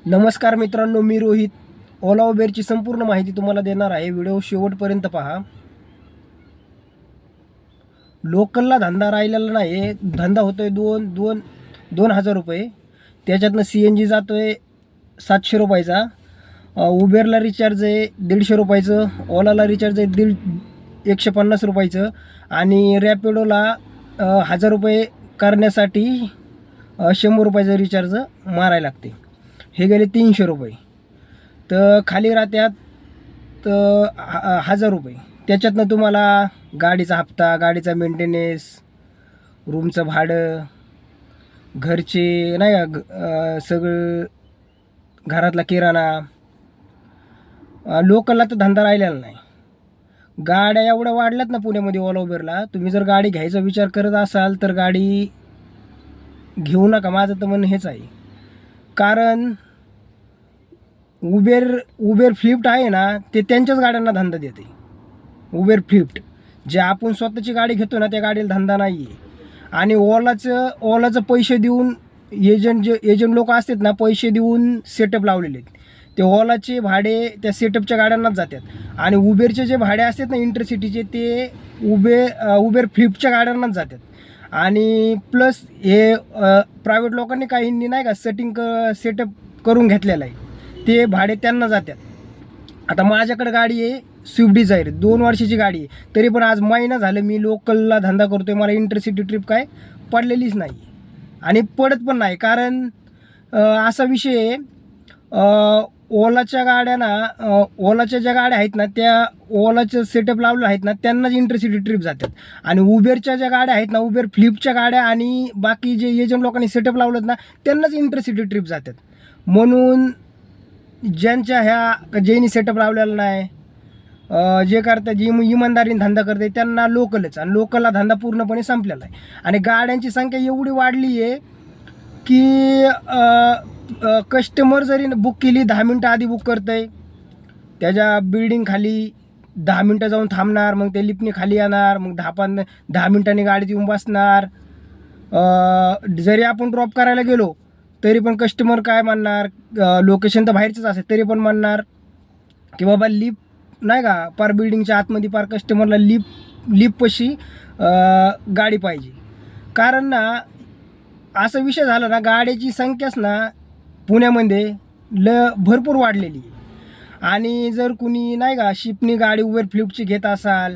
नमस्कार मित्रांनो, मी रोहित. ओला उबेरची संपूर्ण माहिती तुम्हाला देणार आहे. व्हिडिओ शेवटपर्यंत पहा. लोकलला धंदा राहिलेला नाही. धंदा होतोय 2,000 रुपये. त्याच्यातनं CNG जातो आहे 700 रुपयाचा. उबेरला रिचार्ज आहे 150 रुपयाचं. ओलाला रिचार्ज आहे 150 रुपयाचं. आणि रॅपिडोला 1000 रुपये करण्यासाठी 100 रुपयाचं रिचार्ज मारायला लागते. हे गेले 300 रुपये. तर खाली राहत्यात 1000 रुपये. त्याच्यातनं तुम्हाला गाडीचा हप्ता, गाडीचा मेंटेनन्स, रूमचं भाडं, घरचे नाही का सगळं, घरातला किराणा. लोकलला तर धंदा राहिलेला नाही. गाड्या एवढ्या वाढल्यात ना पुण्यामध्ये ओला उबेरला. तुम्ही जर गाडी घ्यायचा विचार करत असाल तर गाडी घेऊ नका. माझं तर म्हणणं हेच आहे. कारण उबेर फ्लिप्ट आहे ना, ते त्यांच्याच गाड्यांना धंदा देते. उबेर फ्लिप्ट जे आपण स्वतःची गाडी घेतो ना, त्या गाडीला धंदा नाही आहे. आणि ओलाचं पैसे देऊन एजंट लोक असतात ना, पैसे देऊन सेटअप लावलेले आहेत. ते ओलाचे भाडे त्या सेटअपच्या गाड्यांनाच जातात. आणि उबेरचे जे भाडे असतात ना इंटरसिटीचे, ते उबेर फ्लिप्टच्या गाड्यांनाच जातात. आणि प्लस हे प्रायव्हेट लोकांनी काहींनी नाही का सेटअप करून घेतलेलं आहे, ते भाडे त्यांना जातात. आता माझ्याकडे गाडी आहे स्विफ्ट डिझायर, 2 वर्षाची गाडी आहे. तरी पण आज महिना झालं मी लोकलला धंदा करतो आहे. मला इंटरसिटी ट्रिप काय पडलेलीच नाही आणि पडत पण नाही. कारण असा विषय आहे, ओलाच्या ओलाच्या ज्या गाड्या आहेत ना, त्या ओलाचं सेटअप लावलं आहेत ना, त्यांनाच इंटरसिटी ट्रिप जातात. आणि उबेरच्या ज्या गाड्या आहेत ना, उबेर फ्लिपच्या गाड्या आणि बाकी जे एजंट लोकांनी सेटअप लावलं ना, त्यांनाच इंटरसिटी ट्रिप जातात. म्हणून ज्यांनी सेटअप लावलेला नाही, जे करतात, जी इमानदारीने धंदा करते, त्यांना लोकलच. आणि लोकलला धंदा पूर्णपणे संपलेला आहे. आणि गाड्यांची संख्या एवढी वाढली आहे की कस्टमर जरी बुक केली 10 मिनटं आधी बुक करतं आहे. त्याच्या बिल्डिंग खाली 10 मिनटं जाऊन थांबणार, मग ते लिफ्टने खाली येणार, मग 10 मिनटांनी गाडीत येऊन बसणार. जरी आपण ड्रॉप करायला गेलो तरी पण कस्टमर काय म्हणणार, लोकेशन तर बाहेरचंच असेल तरी पण म्हणणार की बाबा लिफ्ट नाही का, पार बिल्डिंगच्या आतमध्ये पार कस्टमरला लिफ्टपाशी गाडी पाहिजे. कारण ना असा विषय झाला ना, गाड्याची संख्याच ना पुण्यामध्ये भरपूर वाढलेली आहे. आणि जर कुणी नाही का शिपनी गाडी उबेर फ्लिपची घेत असाल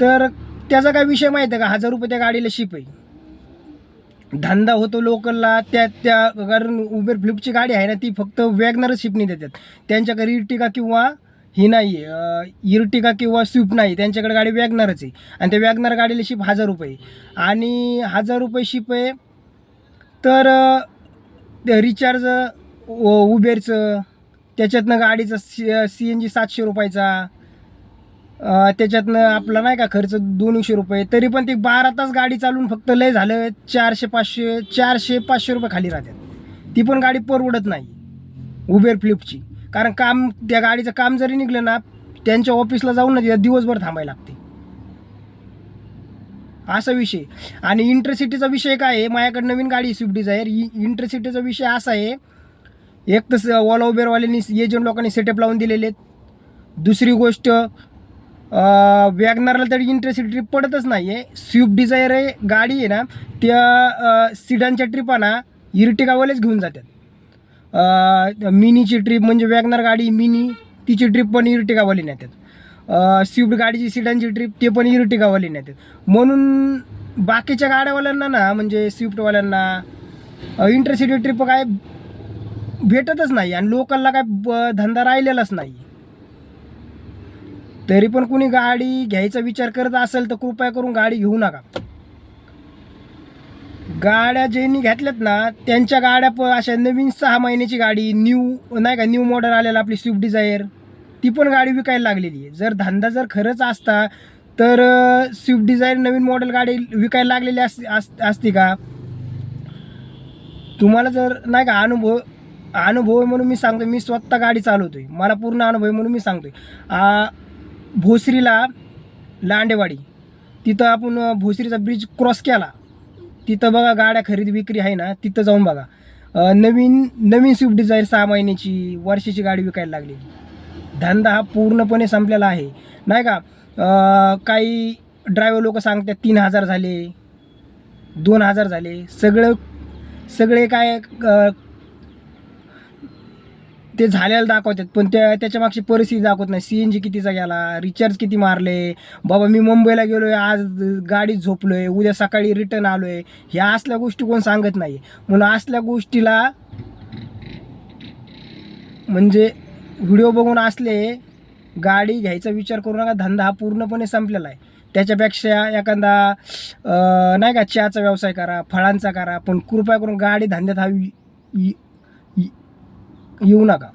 तर त्याचा काय विषय माहीत आहे का, 1000 रुपये त्या गाडीला शिप आहे. धंदा होतो लोकलला कारण उबेर फ्लिपची गाडी आहे ना, ती फक्त वॅगनरच शिपनी देतात. त्यांच्याकडे इर्टिगा किंवा ही नाही आहे, इर्टिगा किंवा स्विफ्ट नाही, त्यांच्याकडे गाडी वॅगनरच आहे. आणि त्या वॅगनर गाडीला शिप 1000 रुपये. आणि 1000 रुपये शिप आहे. तर रिचार्ज उबेरचं, त्याच्यातनं गाडीचं CNG 700 रुपयाचा, त्याच्यातनं आपला नाही का खर्च 200 रुपये. तरी पण ती 12 तास गाडी चालून फक्त लय झालं 400-500 रुपये खाली राहतात. ती पण गाडी परवडत नाही उबेर फ्लिपची. कारण त्या गाडीचं काम जरी निघलं ना, त्यांच्या ऑफिसला जाऊन ना दिवसभर थांबायला लागते, असा विषय. आणि इंटरसिटीचा विषय काय आहे, माझ्याकडे नवीन गाडी स्विफ्ट डिझायर. इंटरसिटीचा विषय असा आहे, एक तर ओला उबेरवाल्यांनी एजंट लोकांनी सेटअप लावून दिलेले आहेत. दुसरी गोष्ट, वॅगनरला तरी इंटरसिटी ट्रिप पडतच नाही आहे. स्विफ्ट डिझायर आहे गाडी आहे ना, त्या सिडानच्या ट्रिपांना इर्टिगावालेच घेऊन जातात. मिनीची ट्रिप म्हणजे वॅगनर गाडी मिनी, तिची ट्रिप पण इर्टिगावाली नेतात. स्विफ्ट गाडीची सिडानची ट्रिप ते पण इर्टिगावाली नेतात. म्हणून बाकीच्या गाड्यावाल्यांना ना, म्हणजे स्विफ्टवाल्यांना इंटरसिटी ट्रिप काय भेटतच नाही. आणि लोकलला काय धंदा राहिलेलाच नाही. तरी पण कुणी गाडी घ्यायचा विचार करत असेल तर कृपया करून गाडी घेऊ नका. गाड्या ज्यांनी घेतल्यात ना, त्यांच्या गाड्या अशा नवीन 6 महिन्याची गाडी, न्यू मॉडेल आलेला आपली स्विफ्ट डिझायर, ती पण गाडी विकायला लागलेली आहे. जर धंदा खरंच असता तर स्विफ्ट डिझायर नवीन मॉडेल गाडी विकायला लागलेली असती का? तुम्हाला जर नाही का अनुभव आहे म्हणून मी सांगतो. मी स्वतः गाडी चालवतोय, मला पूर्ण अनुभव आहे म्हणून मी सांगतोय. भोसरीला लांडेवाडी, तिथं आपण भोसरीचा ब्रिज क्रॉस केला, तिथं बघा गाड्या खरेदी विक्री आहे ना, तिथं जाऊन बघा. नवीन नवीन स्विफ्ट डिझायर 6 महिन्याची वर्षाची गाडी विकायला लागलेली. धंदा हा पूर्णपणे संपलेला आहे नाही का. काही ड्रायव्हर लोक सांगतात 3,000 झाले, 2,000 झाले. सगळे काय ते झालेलं दाखवतात, पण त्याच्या मागची परिस्थिती दाखवत नाही. CNG कितीचा गेला, रिचार्ज किती मारले, बाबा मी मुंबईला गेलो आहे, आज गाडीत झोपलो आहे, उद्या सकाळी रिटर्न आलो आहे, ह्या असल्या गोष्टी कोण सांगत नाही. म्हणून असल्या गोष्टीला म्हणजे व्हिडिओ बघून असले गाडी घ्यायचा विचार करू नका. धंदा हा पूर्णपणे संपलेला आहे. त्याच्यापेक्षा एखादा नाही का चहाचा व्यवसाय करा, फळांचा करा, पण कृपया करून गाडी धंद्यात हा येऊ नका.